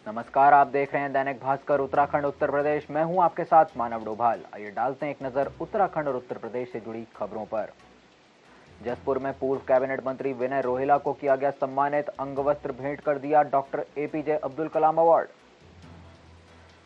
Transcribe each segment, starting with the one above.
नमस्कार, आप देख रहे हैं दैनिक भास्कर उत्तराखंड उत्तर प्रदेश। मैं हूं आपके साथ मानव डोभाल। आइए डालते हैं एक नजर उत्तराखंड और उत्तर प्रदेश से जुड़ी खबरों पर। जसपुर में पूर्व कैबिनेट मंत्री विनय रोहिला को किया गया सम्मानित, अंगवस्त्र भेंट कर दिया doctor APJ Abdul Kalam award.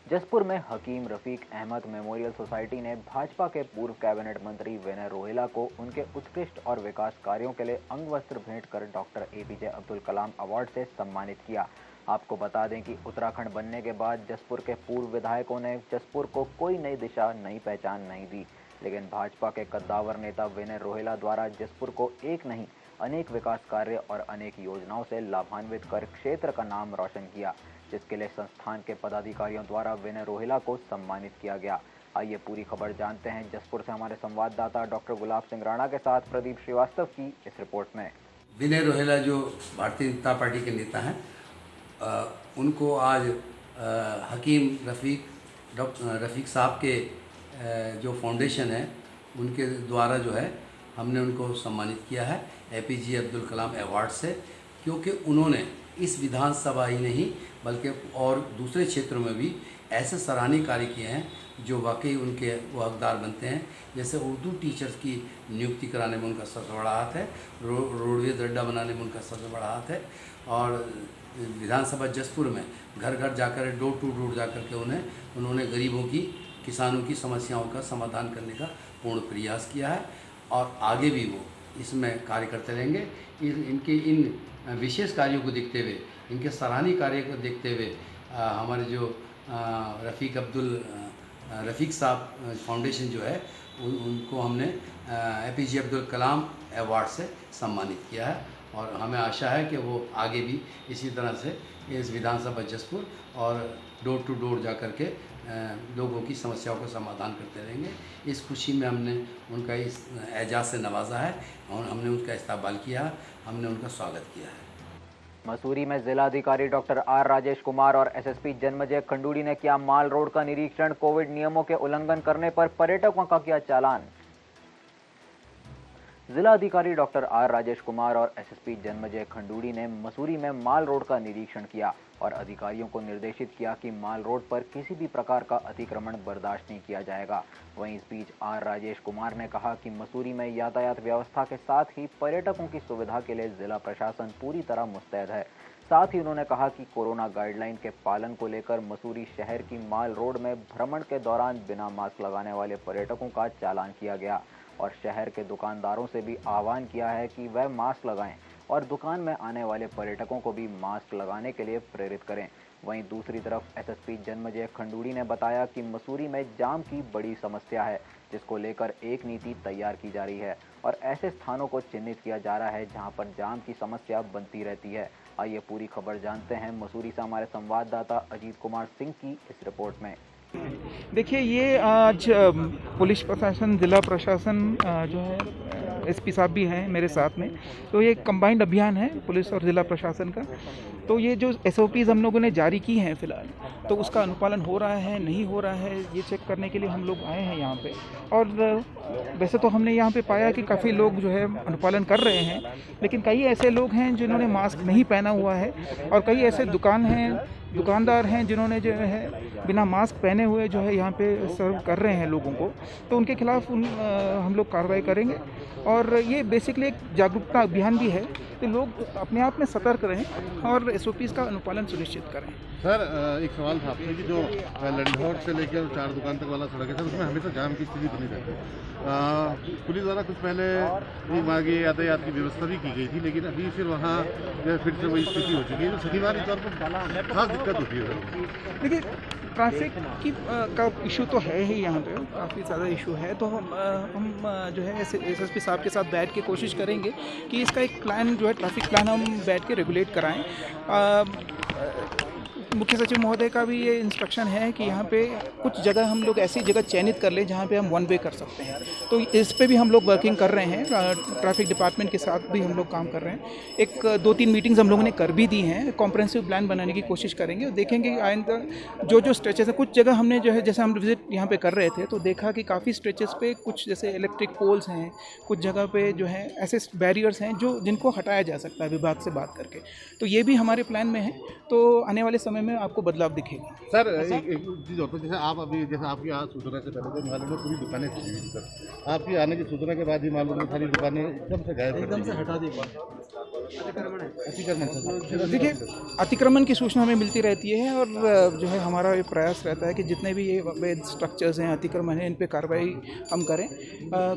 Jaspur में हकीम रफीक अहमद मेमोरियल सोसाइटी ने भाजपा के पूर्व कैबिनेट मंत्री विनय रोहिला को उनके उत्कृष्ट और विकास कार्यों के लिए अंगवस्त्र भेंट कर doctor APJ Abdul Kalam award से सम्मानित किया। आपको बता दें कि उत्तराखंड बनने के बाद जसपुर के पूर्व विधायकों ने जसपुर को कोई नई दिशा, नई पहचान नहीं दी, लेकिन भाजपा के कद्दावर नेता विनय रोहिला द्वारा जसपुर को एक नहीं अनेक विकास कार्य और अनेक योजनाओं से लाभान्वित कर क्षेत्र का नाम रोशन किया, जिसके लिए संस्थान के पदाधिकारियों द्वारा विनय रोहिला को सम्मानित किया गया। आइए पूरी खबर जानते हैं जसपुर से हमारे संवाददाता डॉक्टर गुलाब सिंह राणा के साथ प्रदीप श्रीवास्तव की इस रिपोर्ट में। विनय रोहिला जो भारतीय जनता पार्टी के नेता हैं, उनको आज हकीम रफ़ीक साहब के जो फाउंडेशन है उनके द्वारा जो है हमने उनको सम्मानित किया है एपीजे अब्दुल कलाम अवार्ड से, क्योंकि उन्होंने इस विधानसभा ही नहीं बल्कि और दूसरे क्षेत्रों में भी ऐसे सराहनीय कार्य किए हैं जो वाकई उनके वो हकदार बनते हैं। जैसे उर्दू टीचर्स की नियुक्ति कराने में उनका सबसे बड़ा हाथ है, रोडवेज अड्डा बनाने में उनका सबसे बड़ा हाथ है, और विधानसभा जसपुर में घर घर जाकर, डोर टू डोर जाकर के उन्होंने गरीबों की, किसानों की समस्याओं का समाधान करने का पूर्ण प्रयास किया है और आगे भी वो इसमें कार्य करते रहेंगे। इनके इन विशेष कार्यों को देखते हुए, इनके सराहनीय कार्य को देखते हुए हमारे जो रफ़ीक साहब फाउंडेशन जो है उनको हमने एपीजे अब्दुल कलाम अवार्ड से सम्मानित किया है, और हमें आशा है कि वो आगे भी इसी तरह से इस विधानसभा जसपुर और डोर टू डोर जा कर के लोगों की समस्याओं का समाधान करते रहेंगे। इस खुशी में हमने उनका इस एजाज़ से नवाजा है और हमने उनका इस्तकबाल किया, हमने उनका स्वागत किया है। मसूरी में जिलाधिकारी डॉक्टर आर राजेश कुमार और एसएसपी जन्मजय खंडूड़ी ने किया माल रोड का निरीक्षण। कोविड नियमों के उल्लंघन करने पर पर्यटकों का किया चालान। जिलाधिकारी डॉक्टर आर राजेश कुमार और एसएसपी जन्मजय खंडूड़ी ने मसूरी में माल रोड का निरीक्षण किया और अधिकारियों को निर्देशित किया कि माल रोड पर किसी भी प्रकार का अतिक्रमण बर्दाश्त नहीं किया जाएगा। वहीं इस बीच आर राजेश कुमार ने कहा कि मसूरी में यातायात व्यवस्था के साथ ही पर्यटकों की सुविधा के लिए जिला प्रशासन पूरी तरह मुस्तैद है। साथ ही उन्होंने कहा कि कोरोना गाइडलाइन के पालन को लेकर मसूरी शहर की माल रोड में भ्रमण के दौरान बिना मास्क लगाने वाले पर्यटकों का चालान किया गया और शहर के दुकानदारों से भी आह्वान किया है कि वह मास्क लगाएं और दुकान में आने वाले पर्यटकों को भी मास्क लगाने के लिए प्रेरित करें। वहीं दूसरी तरफ एसएसपी जन्मजय खंडूड़ी ने बताया कि मसूरी में जाम की बड़ी समस्या है, जिसको लेकर एक नीति तैयार की जा रही है और ऐसे स्थानों को चिन्हित किया जा रहा है जहां पर जाम की समस्या बनती रहती है। आइए पूरी खबर जानते हैं मसूरी से हमारे संवाददाता अजीत कुमार सिंह की इस रिपोर्ट में। देखिए, ये आज पुलिस प्रशासन, जिला प्रशासन जो है, एसपी साहब भी हैं मेरे साथ में, तो ये कंबाइंड अभियान है पुलिस और जिला प्रशासन का। तो ये जो एसओपीज़ हम लोगों ने जारी की हैं फ़िलहाल, तो उसका अनुपालन हो रहा है नहीं हो रहा है, ये चेक करने के लिए हम लोग आए हैं यहाँ पे। और वैसे तो हमने यहाँ पे पाया कि काफ़ी लोग जो है अनुपालन कर रहे हैं, लेकिन कई ऐसे लोग हैं जिन्होंने मास्क नहीं पहना हुआ है और कई ऐसे दुकानदार हैं जिन्होंने जो है बिना मास्क पहने हुए जो है यहाँ पे सर्व कर रहे हैं लोगों को, तो उनके खिलाफ हम लोग कार्रवाई करेंगे। और ये बेसिकली एक जागरूकता अभियान भी है कि लोग अपने आप में सतर्क रहें और एसओपीज़ का अनुपालन सुनिश्चित करें। सर, एक सवाल था आपसे कि जो लंढौर से लेकर 4 दुकान तक वाला सड़क है सर, उसमें हमेशा जाम की स्थिति बनी रहती है। पुलिस द्वारा कुछ पहले आगे यातायात की व्यवस्था भी की गई थी, लेकिन अभी फिर वहाँ फिर से वही स्थिति हो चुकी है, तो शनिवार तौर पर खास दिक्कत होती है सर। देखिए, ट्रैफिक की का इशू तो है ही, यहाँ पे काफ़ी ज़्यादा इशू है, तो हम जो है एसएसपी साहब के साथ बैठ के कोशिश करेंगे कि इसका एक प्लान जो है, ट्रैफिक प्लान हम बैठ के रेगुलेट कराएं। मुख्य सचिव महोदय का भी ये इंस्ट्रक्शन है कि यहाँ पे कुछ जगह हम लोग ऐसी जगह चयनित कर लें जहाँ पे हम वन वे कर सकते हैं, तो इस पे भी हम लोग वर्किंग कर रहे हैं। ट्रैफिक डिपार्टमेंट के साथ भी हम लोग काम कर रहे हैं। एक 2-3 मीटिंग्स हम लोगों ने कर भी दी हैं। कॉम्प्रहेंसिव प्लान बनाने की कोशिश करेंगे और देखेंगे आइंदा जो स्ट्रेचेस है, कुछ जगह हमने जो है, जैसे हम विजिट यहाँ पे कर रहे थे तो देखा कि काफ़ी स्ट्रेचेस पे कुछ जैसे इलेक्ट्रिक पोल्स हैं, कुछ जगह पे जो है ऐसे बैरियर्स हैं जिनको हटाया जा सकता है विभाग से बात करके, तो ये भी हमारे प्लान में है। तो आने वाले समय में आपको बदलाव दिखेगा। सर एक चीज़ होता है, जैसे आप अभी जैसे आपकी आज सूचना से पहले तो मालूम है पूरी दुकानें खुली हुई थी सर, आपकी आने की सूचना के बाद ही मालूम है सारी दुकानें एकदम से गायब, एकदम से हटा दी। अतिक्रमण सर, देखिए, अतिक्रमण की सूचना हमें मिलती रहती है और जो है हमारा ये प्रयास रहता है कि जितने भी ये अवैध स्ट्रक्चर्स हैं, अतिक्रमण हैं, इन पे कार्रवाई हम करें।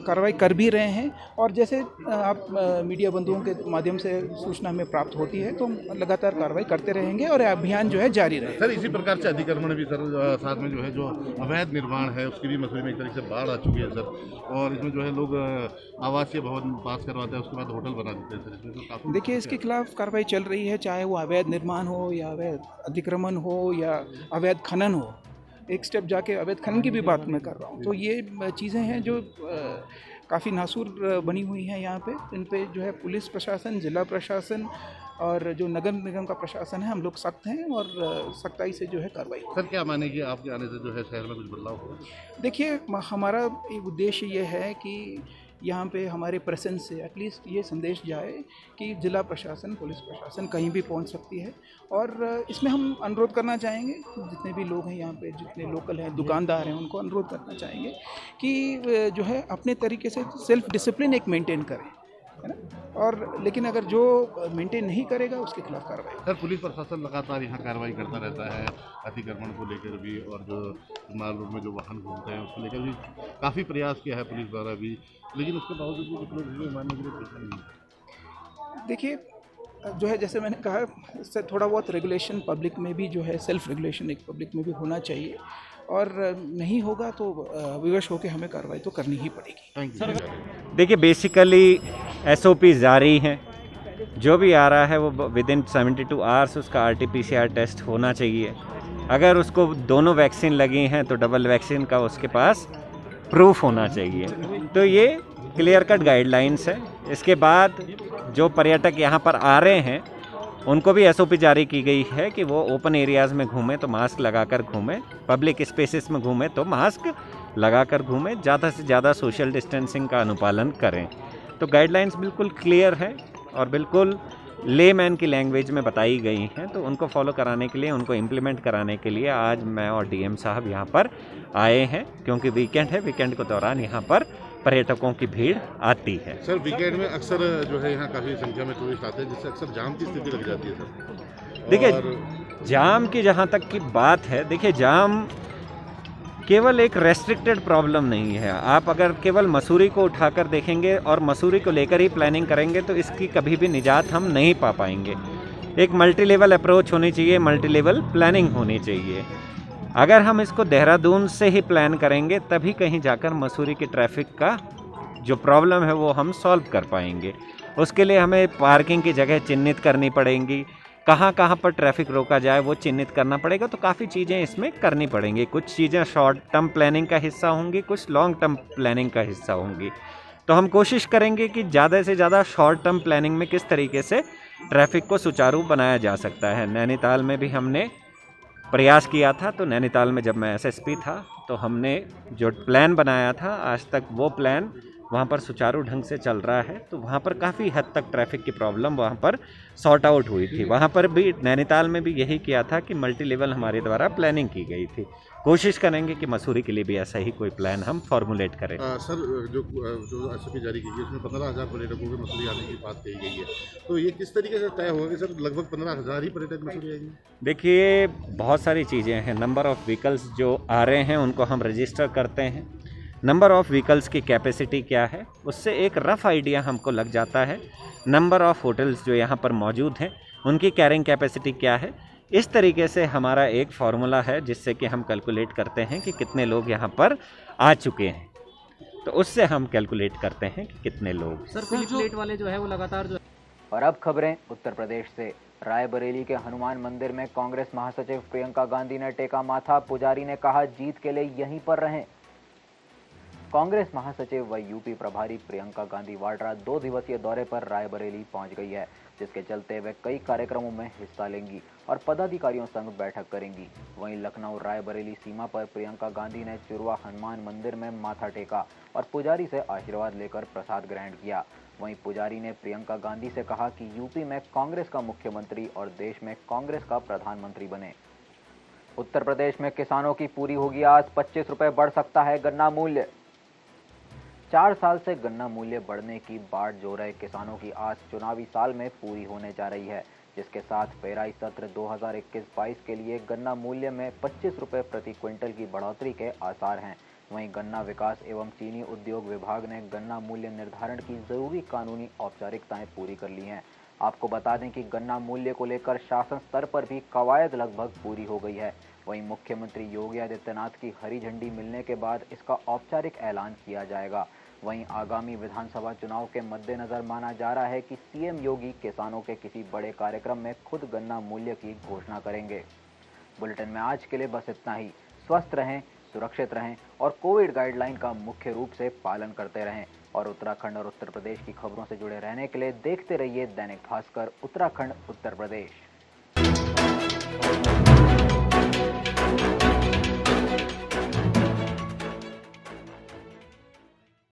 कार्रवाई कर भी रहे हैं और जैसे आप मीडिया बंधुओं के माध्यम से सूचना हमें प्राप्त होती है तो हम लगातार कार्रवाई करते रहेंगे और अभियान जो है जारी रहेगा। सर इसी प्रकार से अतिक्रमण भी सर साथ में जो है जो अवैध निर्माण है उसकी भी मसूरी में एक तरीके से बाढ़ आ चुकी है सर, और इसमें जो है लोग आवासीय भवन पास करवाते हैं उसके बाद होटल बना देते हैं सर, इसमें तो काफ़ी देखिए, इसके खिलाफ कार्रवाई चल रही है, चाहे वो अवैध निर्माण हो या अवैध अतिक्रमण हो या अवैध खनन हो। एक स्टेप जाके अवैध खनन की भी बात मैं कर रहा हूँ। तो ये चीज़ें हैं जो काफ़ी नासूर बनी हुई हैं यहाँ पे। इन पे जो है पुलिस प्रशासन, जिला प्रशासन और जो नगर निगम का प्रशासन है, हम लोग सख्त हैं और सख्ताई से जो है कार्रवाई। सर क्या माने कि आपके आने से जो है शहर में कुछ बदलाव होगा? देखिए, हमारा एक उद्देश्य ये है कि यहाँ पे हमारे प्रेजेंस से एटलीस्ट ये संदेश जाए कि जिला प्रशासन, पुलिस प्रशासन कहीं भी पहुँच सकती है। और इसमें हम अनुरोध करना चाहेंगे, जितने भी लोग हैं यहाँ पे, जितने लोकल हैं, दुकानदार हैं, उनको अनुरोध करना चाहेंगे कि जो है अपने तरीके से सेल्फ डिसिप्लिन एक मेंटेन करें, है ना। और लेकिन अगर जो मेंटेन नहीं करेगा उसके खिलाफ कार्रवाई। सर पुलिस प्रशासन लगातार यहाँ कार्रवाई करता रहता है अतिक्रमण को लेकर भी, और जो माल रोड में जो वाहन घूमते हैं उसको लेकर भी काफ़ी प्रयास किया है पुलिस द्वारा भी, लेकिन उसके बावजूद भी कुछ लोग मानने के लिए तैयार नहीं है। देखिए, जो है जैसे मैंने कहा, इससे थोड़ा बहुत रेगुलेशन पब्लिक में भी जो है, सेल्फ रेगुलेशन एक पब्लिक में भी होना चाहिए, और नहीं होगा तो विवश होकर हमें कार्रवाई तो करनी ही पड़ेगी। देखिए, बेसिकली SOP जारी हैं, जो भी आ रहा है वो विद इन 72 आवर्स उसका RT-PCR टेस्ट होना चाहिए। अगर उसको दोनों वैक्सीन लगी हैं तो डबल वैक्सीन का उसके पास प्रूफ होना चाहिए। तो ये क्लियर कट गाइडलाइंस है। इसके बाद जो पर्यटक यहाँ पर आ रहे हैं उनको भी SOP जारी की गई है कि वो ओपन एरियाज़ में घूमें तो मास्क लगाकर घूमें, पब्लिक स्पेसेस में घूमें तो मास्क लगाकर घूमें, ज़्यादा से ज़्यादा सोशल डिस्टेंसिंग का अनुपालन करें। तो गाइडलाइंस बिल्कुल क्लियर है और बिल्कुल लेमैन की लैंग्वेज में बताई गई हैं, तो उनको फॉलो कराने के लिए, उनको इम्प्लीमेंट कराने के लिए आज मैं और DM साहब यहाँ पर आए हैं, क्योंकि वीकेंड है। वीकेंड के दौरान यहाँ पर पर्यटकों की भीड़ आती है। सर वीकेंड में अक्सर जो है यहाँ काफ़ी संख्या में टूरिस्ट आते हैं, जिससे अक्सर जाम की स्थिति लग जाती है सर। देखिए, जाम की जहाँ तक की बात है, देखिए जाम केवल एक रेस्ट्रिक्टेड प्रॉब्लम नहीं है। आप अगर केवल मसूरी को उठाकर देखेंगे और मसूरी को लेकर ही प्लानिंग करेंगे तो इसकी कभी भी निजात हम नहीं पा पाएंगे। एक मल्टी लेवल अप्रोच होनी चाहिए, मल्टी लेवल प्लानिंग होनी चाहिए। अगर हम इसको देहरादून से ही प्लान करेंगे तभी कहीं जाकर मसूरी की ट्रैफिक का जो प्रॉब्लम है वो हम सॉल्व कर पाएंगे। उसके लिए हमें पार्किंग की जगह चिन्हित करनी पड़ेंगी, कहाँ कहाँ पर ट्रैफिक रोका जाए वो चिन्हित करना पड़ेगा। तो काफ़ी चीज़ें इसमें करनी पड़ेंगी। कुछ चीज़ें शॉर्ट टर्म प्लानिंग का हिस्सा होंगी, कुछ लॉन्ग टर्म प्लानिंग का हिस्सा होंगी। तो हम कोशिश करेंगे कि ज़्यादा से ज़्यादा शॉर्ट टर्म प्लानिंग में किस तरीके से ट्रैफिक को सुचारू बनाया जा सकता है। नैनीताल में भी हमने प्रयास किया था। तो नैनीताल में जब मैं SSP था तो हमने जो प्लान बनाया था, आज तक वो प्लान वहाँ पर सुचारू ढंग से चल रहा है। तो वहाँ पर काफ़ी हद तक ट्रैफिक की प्रॉब्लम वहाँ पर सॉर्ट आउट हुई थी। वहाँ पर भी नैनीताल में भी यही किया था कि मल्टी लेवल हमारे द्वारा प्लानिंग की गई थी। कोशिश करेंगे कि मसूरी के लिए भी ऐसा ही कोई प्लान हम फॉर्मुलेट करें। सर जो SOP जारी की गई उसमें 15,000 पर्यटकों के मसूरी आने की बात कही गई है, तो ये किस तरीके से तय होगा कि सर लगभग 15,000 ही पर्यटक मसूरी आएंगे? देखिए, बहुत सारी चीज़ें हैं। नंबर ऑफ़ व्हीकल्स जो आ रहे हैं उनको हम रजिस्टर करते हैं। नंबर ऑफ़ व्हीकल्स की कैपेसिटी क्या है उससे एक रफ़ आइडिया हमको लग जाता है। नंबर ऑफ़ होटल्स जो यहाँ पर मौजूद हैं उनकी कैरिंग कैपेसिटी क्या है। इस तरीके से हमारा एक फार्मूला है जिससे कि हम कैलकुलेट करते हैं कि कितने लोग यहाँ पर आ चुके हैं। तो उससे हम कैलकुलेट करते हैं कि कितने लोग। सर पुलिस प्लेट वाले जो है वो लगातार जो। और अब खबरें उत्तर प्रदेश से। रायबरेली के हनुमान मंदिर में कांग्रेस महासचिव प्रियंका गांधी ने टेका माथा। पुजारी ने कहा, जीत के लिए यहीं पर रहें। कांग्रेस महासचिव व यूपी प्रभारी प्रियंका गांधी वाड्रा 2 दिवसीय दौरे पर रायबरेली पहुंच गई है, जिसके चलते वे कई कार्यक्रमों में हिस्सा लेंगी और पदाधिकारियों संग बैठक करेंगी। वहीं लखनऊ रायबरेली सीमा पर प्रियंका गांधी ने चुरवा हनुमान मंदिर में माथा टेका और पुजारी से आशीर्वाद लेकर प्रसाद ग्रहण किया। वहीं पुजारी ने प्रियंका गांधी से कहा कि यूपी में कांग्रेस का मुख्यमंत्री और देश में कांग्रेस का प्रधानमंत्री बने। उत्तर प्रदेश में किसानों की पूरी होगी आस, 25 रुपए बढ़ सकता है गन्ना मूल्य। 4 साल से गन्ना मूल्य बढ़ने की बाट जो रहे किसानों की आस चुनावी साल में पूरी होने जा रही है, जिसके साथ पेराई सत्र 2021-22 के लिए गन्ना मूल्य में 25 रुपए प्रति क्विंटल की बढ़ोतरी के आसार हैं। वहीं गन्ना विकास एवं चीनी उद्योग विभाग ने गन्ना मूल्य निर्धारण की जरूरी कानूनी औपचारिकताएं पूरी कर ली हैं। आपको बता दें कि गन्ना मूल्य को लेकर शासन स्तर पर भी कवायद लगभग पूरी हो गई है। वहीं मुख्यमंत्री योगी आदित्यनाथ की हरी झंडी मिलने के बाद इसका औपचारिक ऐलान किया जाएगा। वहीं आगामी विधानसभा चुनाव के मद्देनजर माना जा रहा है कि सीएम योगी किसानों के किसी बड़े कार्यक्रम में खुद गन्ना मूल्य की घोषणा करेंगे। बुलेटिन में आज के लिए बस इतना ही। स्वस्थ रहें, सुरक्षित रहें और कोविड गाइडलाइन का मुख्य रूप से पालन करते रहें। और उत्तराखंड और उत्तर प्रदेश की खबरों से जुड़े रहने के लिए देखते रहिए दैनिक भास्कर उत्तराखंड उत्तर प्रदेश।